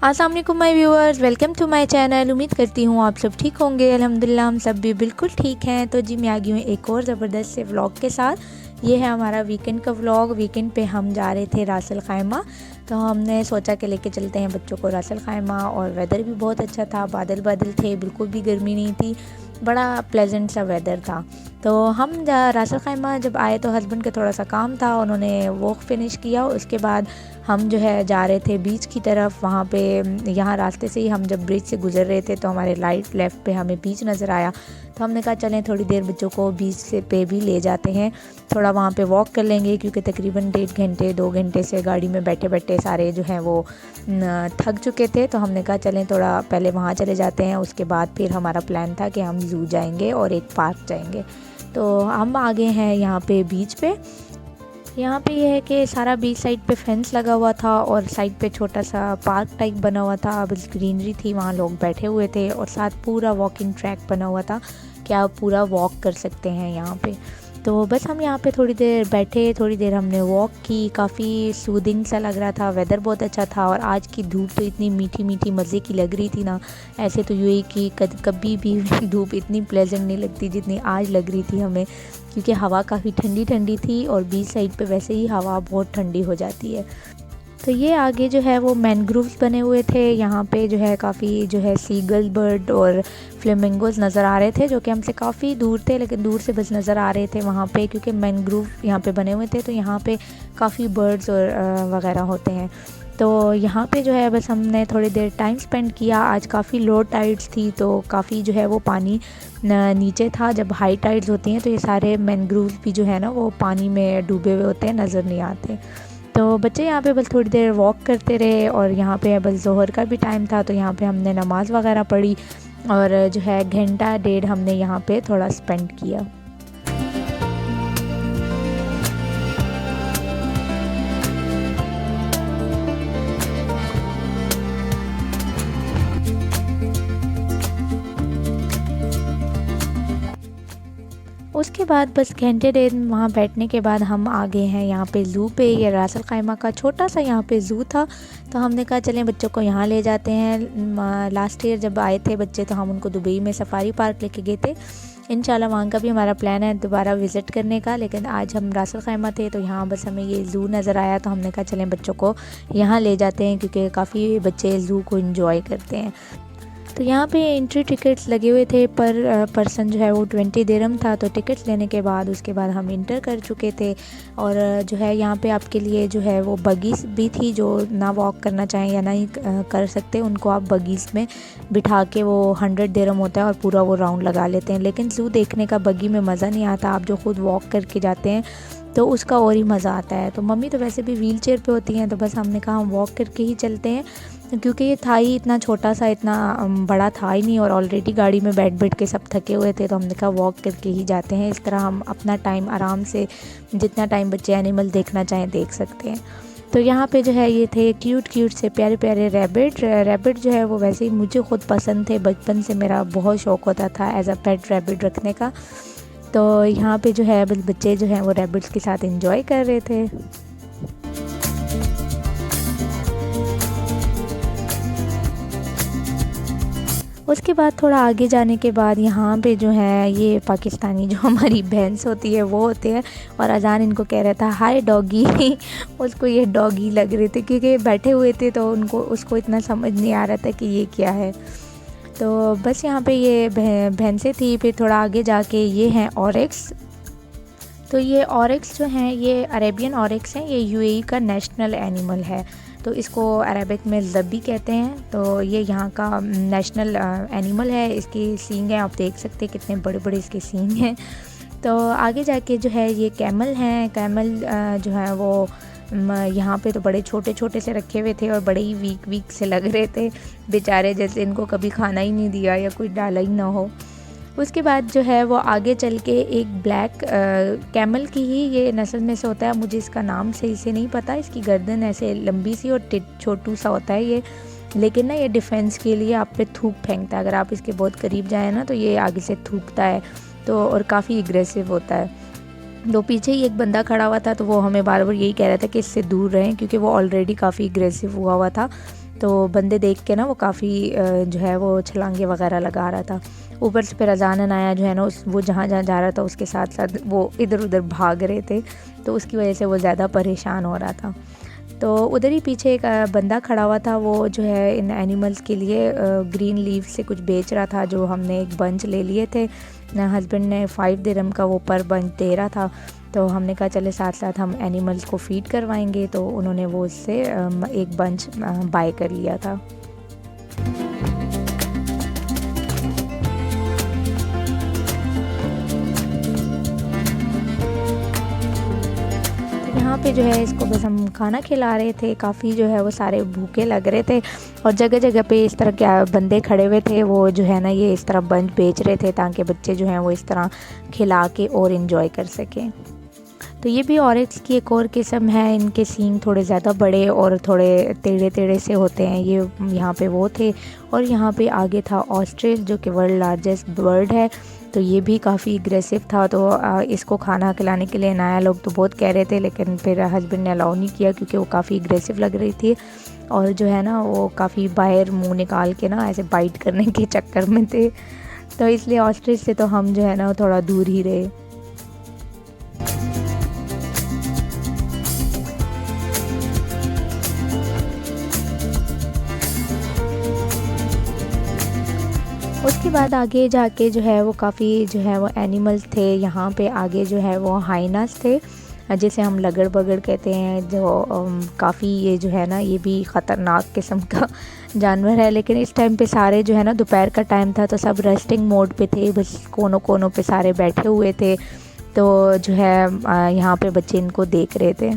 अस्सलाम वालेकुम my viewers, welcome to my channel. उम्मीद करती हूँ आप सब ठीक होंगे। अल्हम्दुलिल्लाह हम सब भी बिल्कुल ठीक हैं। तो जी मैं आ गई हूँ एक और ज़बरदस्त से व्लॉग के साथ। ये है हमारा वीकेंड का व्लॉग। वीकेंड पे हम जा रहे थे रास अल खैमा, तो हमने सोचा कि लेके चलते हैं बच्चों को रास अल खैमा। और वेदर भी बहुत अच्छा था, बादल बादल थे, बिल्कुल भी गर्मी नहीं थी, बड़ा प्लेजेंट सा वेदर था। तो हम रास अल खैमा जब आए तो हस्बैंड का थोड़ा सा काम था, उन्होंने वॉक फिनिश किया। उसके बाद हम जो है जा रहे थे बीच की तरफ। वहाँ पे यहाँ रास्ते से ही हम जब ब्रिज से गुजर रहे थे तो हमारे राइट लेफ़्ट पे हमें बीच नज़र आया। तो हमने कहा चलें थोड़ी देर बच्चों को बीच से पे भी ले जाते हैं, थोड़ा वहाँ पे वॉक कर लेंगे, क्योंकि तकरीबन 1.5 घंटे 2 घंटे से गाड़ी में बैठे बैठे सारे जो हैं वो थक चुके थे। तो हमने कहा चलें थोड़ा पहले वहाँ चले जाते हैं, उसके बाद फिर हमारा प्लान था कि हम ज़ू जाएंगे और एक पार्क जाएंगे। तो हम आ गए हैं यहाँ पे बीच पे। यहाँ पे ये है कि सारा बीच साइड पे फेंस लगा हुआ था और साइड पे छोटा सा पार्क टाइप बना हुआ था, बस ग्रीनरी थी, वहाँ लोग बैठे हुए थे और साथ पूरा वॉकिंग ट्रैक बना हुआ था कि आप पूरा वॉक कर सकते हैं यहाँ पे। तो बस हम यहाँ पे थोड़ी देर बैठे, थोड़ी देर हमने वॉक की। काफ़ी सूदिंग सा लग रहा था, वेदर बहुत अच्छा था और आज की धूप तो इतनी मीठी मीठी मज़े की लग रही थी ना। ऐसे तो यूएई की कभी भी धूप इतनी प्लेजेंट नहीं लगती जितनी आज लग रही थी हमें, क्योंकि हवा काफ़ी ठंडी ठंडी थी और बीच साइड पे वैसे ही हवा बहुत ठंडी हो जाती है। तो ये आगे जो है वो मैनग्रोव्स बने हुए थे। यहाँ पे जो है काफ़ी जो है सीगल बर्ड और फ्लेमिंगोज नज़र आ रहे थे, जो कि हमसे काफ़ी दूर थे, लेकिन दूर से बस नज़र आ रहे थे वहाँ पे, क्योंकि मैनग्रोव यहाँ पे बने हुए थे। तो यहाँ पे काफ़ी बर्ड्स और वगैरह होते हैं। तो यहाँ पे जो है बस हमने थोड़ी देर टाइम स्पेंड किया। आज काफ़ी लो टाइड्स थी, तो काफ़ी जो है वो पानी नीचे था। जब हाई टाइड्स होती हैं तो ये सारे मैनग्रोव भी जो है ना वो पानी में डूबे हुए होते हैं, नज़र नहीं आते। तो बच्चे यहाँ पे बस थोड़ी देर वॉक करते रहे और यहाँ पे बस ज़ोहर का भी टाइम था, तो यहाँ पे हमने नमाज़ वगैरह पढ़ी और जो है घंटा डेढ़ हमने यहाँ पे थोड़ा स्पेंड किया। उसके बाद बस घंटे डेढ़ वहाँ बैठने के बाद हम आ गए हैं यहाँ पे ज़ू पे। ये रास अल खैमा का छोटा सा यहाँ पे ज़ू था, तो हमने कहा चलें बच्चों को यहाँ ले जाते हैं। लास्ट ईयर जब आए थे बच्चे तो हम उनको दुबई में सफारी पार्क लेके गए थे। इंशाल्लाह वहाँ का भी हमारा प्लान है दोबारा विज़िट करने का, लेकिन आज हम रास अल खैमा थे तो यहाँ बस हमें ये ज़ू नज़र आया, तो हमने कहा चलें बच्चों को यहाँ ले जाते हैं, क्योंकि काफ़ी बच्चे ज़ू को इंजॉय करते हैं। तो यहाँ पे एंट्री टिकट्स लगे हुए थे, पर पर्सन जो है वो 20 दिरहम था। तो टिकट्स लेने के बाद उसके बाद हम इंटर कर चुके थे। और जो है यहाँ पे आपके लिए जो है वो बगीज़ भी थी, जो ना वॉक करना चाहें या नहीं कर सकते उनको आप बगीज़ में बिठा के, वो 100 दिरहम होता है और पूरा वो राउंड लगा लेते हैं। लेकिन ज़ू देखने का बगी में मज़ा नहीं आता, आप जो खुद वॉक करके जाते हैं तो उसका और ही मज़ा आता है। तो मम्मी तो वैसे भी व्हील चेयर पे होती हैं, तो बस हमने कहा हम वॉक करके ही चलते हैं, क्योंकि ये था ही इतना छोटा सा, इतना बड़ा था ही नहीं और ऑलरेडी गाड़ी में बैठ बैठ के सब थके हुए थे। तो हमने कहा वॉक करके ही जाते हैं, इस तरह हम अपना टाइम आराम से जितना टाइम बच्चे एनिमल देखना चाहें देख सकते हैं। तो यहाँ पे जो है ये थे क्यूट क्यूट से प्यारे प्यारे रैबिट जो है वो वैसे ही मुझे ख़ुद पसंद थे, बचपन से मेरा बहुत शौक़ होता था एज अ पेट रैबिट रखने का। तो यहाँ पे जो है बच्चे जो हैं वो रैबिट्स के साथ एंजॉय कर रहे थे। उसके बाद थोड़ा आगे जाने के बाद यहाँ पे जो है ये पाकिस्तानी जो हमारी भैंस होती है वो होते हैं, और अजान इनको कह रहा था हाय डॉगी उसको ये डॉगी लग रहे थे, क्योंकि बैठे हुए थे तो उसको इतना समझ नहीं आ रहा था कि ये क्या है। तो बस यहाँ पे ये भैंसें थी। फिर थोड़ा आगे जाके ये हैं ऑरिक्स। तो ये ऑरिक्स जो हैं ये अरेबियन ऑरिक्स हैं, ये यूएई का नेशनल एनिमल है। तो इसको अरबिक में ज़बी कहते हैं। तो ये यहाँ का नेशनल एनिमल है। इसकी सींग हैं, आप देख सकते हैं कितने बड़े बड़े इसके सींग हैं। तो आगे जाके जो है ये कैमल हैं। कैमल जो है वो यहाँ पे तो बड़े छोटे छोटे से रखे हुए थे और बड़े ही वीक से लग रहे थे बेचारे, जैसे इनको कभी खाना ही नहीं दिया या कोई डाला ही ना हो। उसके बाद जो है वो आगे चल के एक ब्लैक कैमल की ही ये नस्ल में से होता है, मुझे इसका नाम सही से नहीं पता। इसकी गर्दन ऐसे लंबी सी और छोटू सा होता है ये, लेकिन ना ये डिफेंस के लिए आप पे थूक फेंकता है। अगर आप इसके बहुत करीब जाए ना तो ये आगे से थूकता है, तो और काफ़ी एग्रेसिव होता है। तो पीछे ही एक बंदा खड़ा हुआ था, तो वो हमें बार बार यही कह रहा था कि इससे दूर रहें, क्योंकि वो ऑलरेडी काफ़ी एग्रेसिव हुआ था। तो बंदे देख के ना वो काफ़ी जो है वो छलांगे वगैरह लगा रहा था। ऊपर से फिर अजानन आया जो है ना वो जहाँ जहाँ जा रहा था उसके साथ साथ वो इधर उधर भाग रहे थे, तो उसकी वजह से वो ज़्यादा परेशान हो रहा था। तो उधर ही पीछे एक बंदा खड़ा हुआ था, वो जो है इन एनिमल्स के लिए ग्रीन लीफ से कुछ बेच रहा था, जो हमने एक बंच ले लिए थे। हस्बैंड ने 5 दिरहम का वो पर बंच दे रहा था, तो हमने कहा चले साथ साथ हम एनिमल्स को फीड करवाएंगे, तो उन्होंने वो उससे एक बंच बाय कर लिया था। यहाँ पे जो है इसको बस हम खाना खिला रहे थे। काफ़ी जो है वो सारे भूखे लग रहे थे और जगह जगह पे इस तरह क्या बंदे खड़े हुए थे, वो जो है ना ये इस तरह बंच बेच रहे थे ताकि बच्चे जो हैं वो इस तरह खिला के और इन्जॉय कर सकें। तो ये भी ऑरिक्स की एक और किस्म है, इनके सींग थोड़े ज़्यादा बड़े और थोड़े टेढ़े टेढ़े से होते हैं। ये यहाँ पे वो थे और यहाँ पे आगे था ऑस्ट्रिच जो कि वर्ल्ड लार्जेस्ट बर्ड है। तो ये भी काफ़ी एग्रेसिव था, तो इसको खाना खिलाने के लिए नया लोग तो बहुत कह रहे थे, लेकिन फिर हस्बैंड ने अलाउ नहीं किया क्योंकि वो काफ़ी एग्रेसिव लग रही थी और जो है ना वो काफ़ी बाहर मुंह निकाल के ना ऐसे बाइट करने के चक्कर में थे, तो इसलिए ऑस्ट्रिच से तो हम जो है ना थोड़ा दूर ही रहे। उसके बाद आगे जाके जो है वो काफ़ी जो है वो एनिमल्स थे। यहाँ पे आगे जो है वो हाइनास थे, जिसे हम लगड़ बगड़ कहते हैं, जो काफ़ी ये जो है ना ये भी ख़तरनाक किस्म का जानवर है। लेकिन इस टाइम पे सारे जो है ना दोपहर का टाइम था तो सब रेस्टिंग मोड पे थे, बस कोनों कोनों पे सारे बैठे हुए थे, तो जो है यहाँ पे बच्चे इनको देख रहे थे।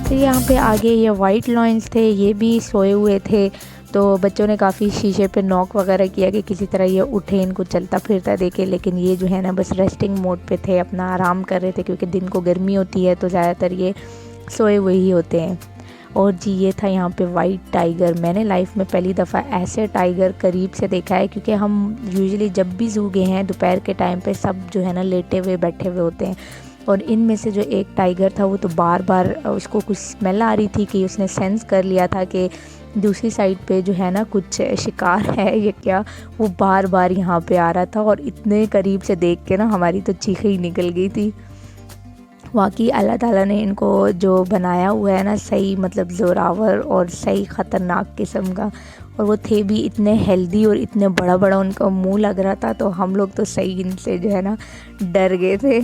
तो यहाँ पे आगे ये वाइट लॉयंस थे, ये भी सोए हुए थे, तो बच्चों ने काफ़ी शीशे पे नॉक वगैरह किया कि किसी तरह ये उठे, इनको चलता फिरता देखे, लेकिन ये जो है ना बस रेस्टिंग मोड पे थे, अपना आराम कर रहे थे क्योंकि दिन को गर्मी होती है तो ज़्यादातर ये सोए हुए ही होते हैं। और जी ये था यहाँ पे वाइट टाइगर। मैंने लाइफ में पहली दफ़ा ऐसे टाइगर करीब से देखा है, क्योंकि हम यूजुअली जब भी ज़ू गए हैं दोपहर के टाइम पे सब जो है ना लेटे हुए बैठे हुए होते हैं, और इनमें से जो एक टाइगर था वो तो बार बार उसको कुछ स्मेल आ रही थी कि उसने सेंस कर लिया था कि दूसरी साइड पे जो है ना कुछ शिकार है ये क्या, वो बार बार यहाँ पे आ रहा था और इतने करीब से देख के ना हमारी तो चीखें ही निकल गई थी। वाकई अल्लाह ताला ने इनको जो बनाया हुआ है ना सही मतलब ज़ोरावर और सही ख़तरनाक किस्म का, और वो थे भी इतने हेल्दी और इतने बड़ा बड़ा उनका मुंह लग रहा था, तो हम लोग तो सही इनसे जो है ना डर गए थे।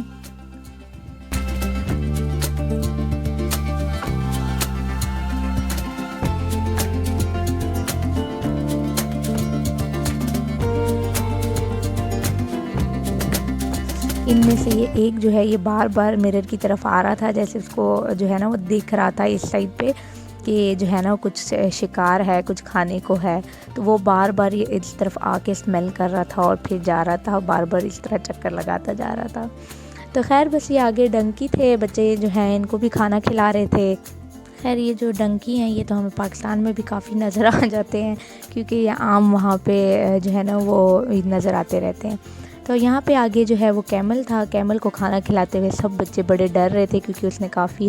इनमें से ये एक जो है ये बार बार मिरर की तरफ आ रहा था, जैसे उसको जो है ना वो दिख रहा था इस साइड पे कि जो है ना कुछ शिकार है, कुछ खाने को है, तो वो बार बार ये इस तरफ आके स्मेल कर रहा था और फिर जा रहा था, बार बार इस तरह चक्कर लगाता जा रहा था। तो खैर बस ये आगे डंकी थे, बच्चे जो हैं इनको भी खाना खिला रहे थे। खैर ये जो डंकी हैं ये तो हमें पाकिस्तान में भी काफ़ी नज़र आ जाते हैं, क्योंकि ये आम वहाँ पे जो है ना वो नज़र आते रहते हैं। तो यहाँ पे आगे जो है वो कैमल था, कैमल को खाना खिलाते हुए सब बच्चे बड़े डर रहे थे, क्योंकि उसने काफ़ी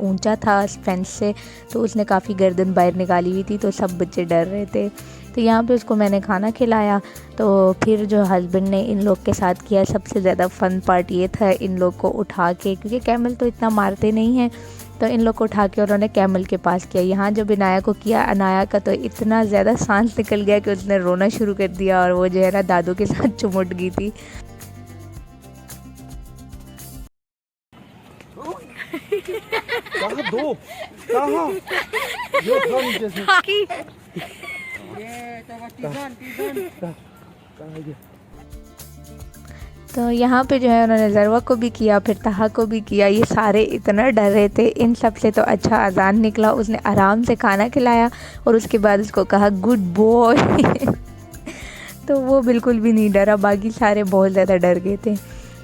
ऊंचा था फेंस से, तो उसने काफ़ी गर्दन बाहर निकाली हुई थी, तो सब बच्चे डर रहे थे। तो यहाँ पे उसको मैंने खाना खिलाया, तो फिर जो हस्बैंड ने इन लोग के साथ किया, सबसे ज़्यादा फ़न पार्ट ये था इन लोग को उठा के, क्योंकि कैमल तो इतना मारते नहीं हैं, तो इन लोग को उठा के उन्होंने कैमल के पास किया। यहाँ जब इनाया को किया, अनाया का तो इतना ज़्यादा सांस निकल गया कि उसने रोना शुरू कर दिया और वो जो है ना दादू के साथ चुमुट गई थी। कहाँ दो कहाँ ये कहाँ जैसे तो यहाँ पे जो है उन्होंने ज़रवा को भी किया, फिर तहा को भी किया। ये सारे इतना डर रहे थे, इन सब से तो अच्छा अजान निकला। उसने आराम से खाना खिलाया और उसके बाद उसको कहा गुड बॉय तो वो बिल्कुल भी नहीं डरा, बाकी सारे बहुत ज़्यादा डर गए थे।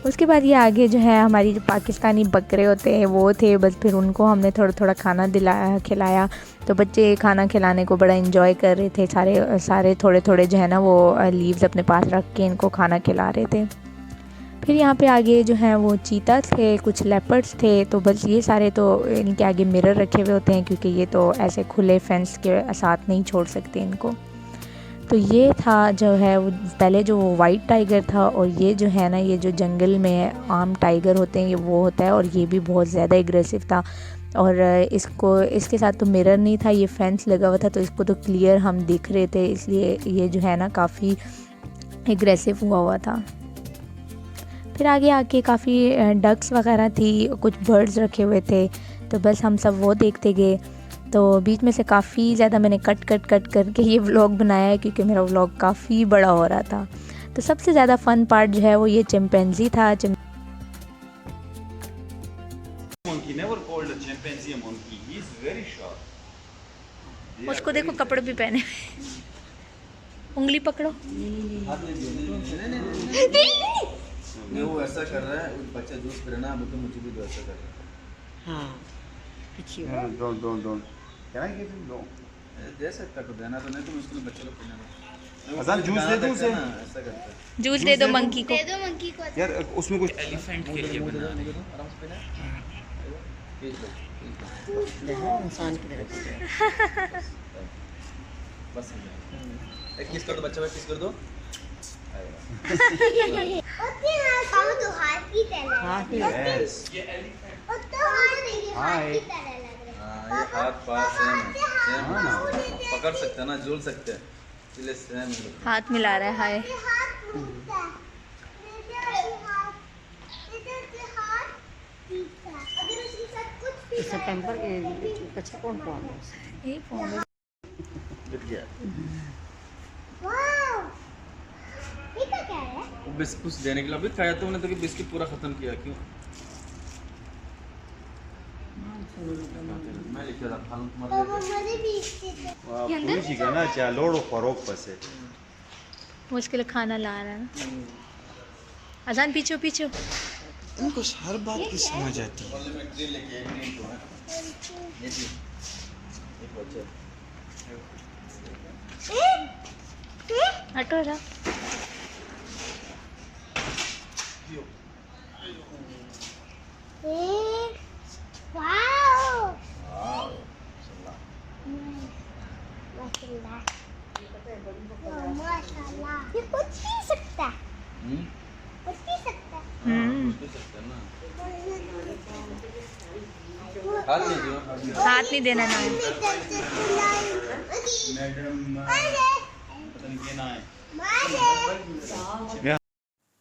उसके बाद ये आगे जो है हमारी जो पाकिस्तानी बकरे होते हैं वो थे, बस फिर उनको हमने थोड़ा थोड़ा खाना खिलाया। तो बच्चे खाना खिलाने को बड़ा इंजॉय कर रहे थे, सारे थोड़े थोड़े जो है ना वो लीव्स अपने पास रख के इनको खाना खिला रहे थे। फिर यहाँ पे आगे जो है वो चीता थे, कुछ लेपर्ड्स थे। तो बस ये सारे तो इनके आगे मिरर रखे हुए होते हैं क्योंकि ये तो ऐसे खुले फेंस के साथ नहीं छोड़ सकते इनको। तो ये था जो है वो पहले जो वाइट टाइगर था, और ये जो है ना, ये जो जंगल में आम टाइगर होते हैं ये वो होता है, और ये भी बहुत ज़्यादा एग्रेसिव था। और इसके साथ तो मिरर नहीं था, ये फेंस लगा हुआ था तो इसको तो क्लियर हम दिख रहे थे, इसलिए ये जो है ना काफ़ी एग्रेसिव हुआ था। फिर आगे आके काफ़ी डक्स वगैरह थी, कुछ बर्ड्स रखे हुए थे। तो बस हम सब वो देखते गए। तो बीच में से काफ़ी ज़्यादा मैंने कट करके ये व्लॉग बनाया है क्योंकि मेरा व्लॉग काफ़ी बड़ा हो रहा था। तो सबसे ज़्यादा फ़न पार्ट जो है वो ये चिंपैंजी था। Monkey never called a chimpanzee a monkey. He is very sharp. They are उसको देखो very कपड़े भी पहने, उंगली पकड़ो। हाथ में नहीं नहीं वो ऐसा कर रहा है, बच्चा जूस पी रहा है ना, अब तो मुझे भी तो ऐसा कर रहा है। No, don't. Can I give him? No. दे सकता तो देना तो नहीं, तो मुश्किल बच्चे को पीने दो। अजान जूस दे दूं उसे? ऐसा करता है। जूस दे दो मंकी को। यार उसमें कुछ elephant के लिए बना है। आराम से पीना। P low. इंसान की तरह बस एक किस कर दो बच्चा, किस कर दो। हाथ में Yes. हाँ ये हाथ पास सेम हाँ ना। पकड़ सकते हैं ना, झूल सकते हैं, इसलिए सेम है। हाथ मिला रहा है, हाय। इससे टेम्पर अच्छा कौन कौन है? गिर गया। वो बिस्कुट देने के लिए अभी खाया तो उन्हें, तो कि बिस्किट पूरा खत्म किया क्यों? मैं लिख रहा था तुम्हारे पूरी ना चाहे लोड़ो फरोक पसे वो इसके लिए खाना ला रहा है ना। अजान पीछे पीछे। इनको हर बात की समझ आती है। लेके एक मिनट तो है ये जी एक बच्चा हटो रहा। ये कुछ पी सकता है, कुछ पी सकता है। पी सकते हैं ना। हाथ नहीं दियो, हाथ नहीं देना ना। पता नहीं क्या ना है।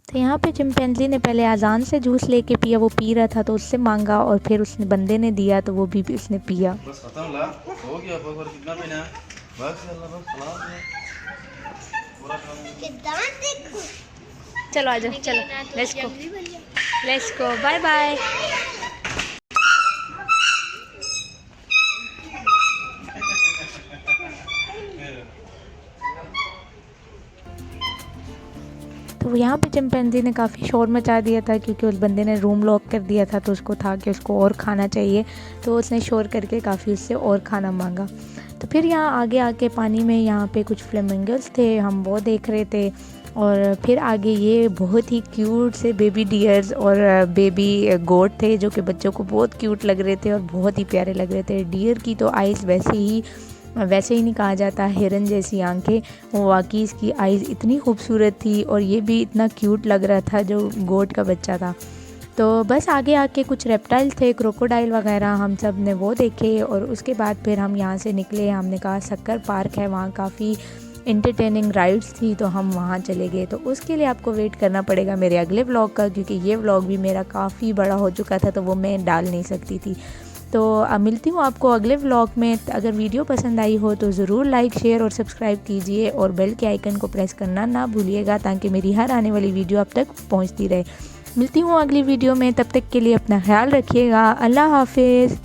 तो यहाँ पे चिंपैंजी ने पहले अजान से जूस लेके पिया, वो पी रहा था तो उससे मांगा, और फिर उसने बंदे ने दिया तो वो भी उसने पिया। बस खत्म ला हो गया, और कितना पीना है? बस अल्लाह बस सलाम है पूरा काम। दांत देखो। चलो आजा, चलो लेट्स गो बाय बाय। तो यहाँ पे चिंपैंजी ने काफ़ी शोर मचा दिया था क्योंकि उस बंदे ने रूम लॉक कर दिया था, तो उसको था कि उसको और खाना चाहिए, तो उसने शोर करके काफ़ी उससे और खाना मांगा। तो फिर यहाँ आगे आके पानी में यहाँ पे कुछ फ्लेमिंगोस थे, हम वो देख रहे थे। और फिर आगे ये बहुत ही क्यूट से बेबी डियर्स और बेबी गोट थे जो कि बच्चों को बहुत क्यूट लग रहे थे और बहुत ही प्यारे लग रहे थे। डियर की तो आइज़ वैसे ही नहीं कहा जाता, हिरन जैसी आंखें, वो वाकई इसकी आइज़ इतनी खूबसूरत थी और ये भी इतना क्यूट लग रहा था जो गोट का बच्चा था। तो बस आगे आके कुछ रेप्टाइल थे, क्रोकोडाइल वगैरह, हम सब ने वो देखे। और उसके बाद फिर हम यहाँ से निकले, हमने कहा शक्कर पार्क है, वहाँ काफ़ी इंटरटेनिंग राइड्स थी तो हम वहाँ चले गए। तो उसके लिए आपको वेट करना पड़ेगा मेरे अगले व्लॉग का, क्योंकि ये व्लॉग भी मेरा काफ़ी बड़ा हो चुका था तो वो मैं डाल नहीं सकती थी। तो मिलती हूँ आपको अगले व्लॉग में। अगर वीडियो पसंद आई हो तो ज़रूर लाइक शेयर और सब्सक्राइब कीजिए और बेल के आइकन को प्रेस करना ना भूलिएगा ताकि मेरी हर आने वाली वीडियो आप तक पहुँचती रहे। मिलती हूँ अगली वीडियो में, तब तक के लिए अपना ख्याल रखिएगा। अल्लाह हाफिज़।